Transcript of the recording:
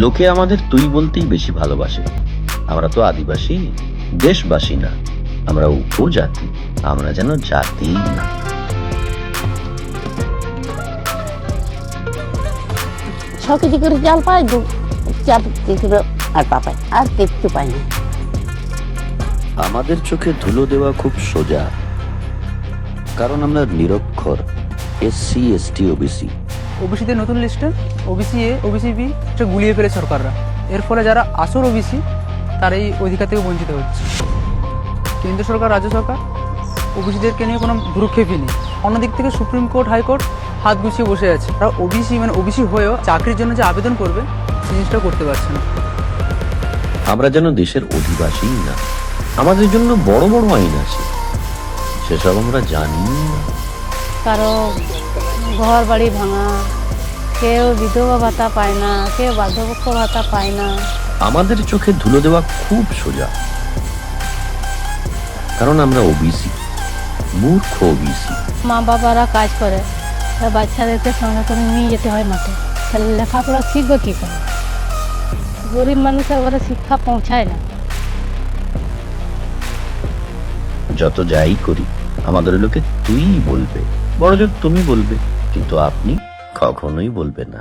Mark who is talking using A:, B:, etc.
A: লোকে আমাদের তুই বলতেই বেশি ভালোবাসে। আমরা তো আদিবাসী, দেশবাসী না, আমরা উপজাতি। আমরা যেন জাতিই না।
B: কেজি করে চাল পাই, 4 কেজি করে আটা পাই, আর কিচ্ছু পাই না।
A: আমাদের চোখে ধুলো দেওয়া খুব সোজা, কারণ আমরা নিরক্ষর, SC ST OBC।
C: ওবিসিদের নতুন লিস্টে ওবিসি এ, ওবিসি বি গুলিয়ে ফেলে সরকাররা। এর ফলে যারা আসল ওবিসি তার এই অধিকার থেকে বঞ্চিত হচ্ছে। কেন্দ্র সরকার, রাজ্য সরকার ওবিসিদেরকে নিয়ে কোনো ভ্রুক্ষেপই নেই। অন্যদিক থেকে সুপ্রিম কোর্ট, হাইকোর্ট হাত গুছিয়ে বসে আছে। তারা ওবিসি ওবিসি হয়েও চাকরির জন্য যে আবেদন করবে সেই জিনিসটা করতে পারছে না।
A: আমরা যেন দেশের অধিবাসী না। আমাদের জন্য বড় বড় আইন আছে, সেসব আমরা জানি না।
B: কারো ঘর বাড়ি ভাঙা, কেউ বিধবা ভাতা পায় না, কেউ বার্ধক্য ভাতা পায় না।
A: আমাদের চোখে ধুলো দেওয়া খুব সোজা, কারণ আমরা ওবিসি, মূর্খ ওবিসি।
B: মা বাবারা কাজ করে, বাচ্চাদেরকে সঙ্গে করে নিয়ে যেতে হয় মাঠে, তাহলে লেখাপড়া শিখবে কী করে? গরিব মানুষের ঘরে শিক্ষা পৌঁছায় না।
A: যত যাই করি আমাদের লোকে তুই বলবে, বড়জোর তুমি বলবে, কিন্তু আপনি কখনোই বলবে না।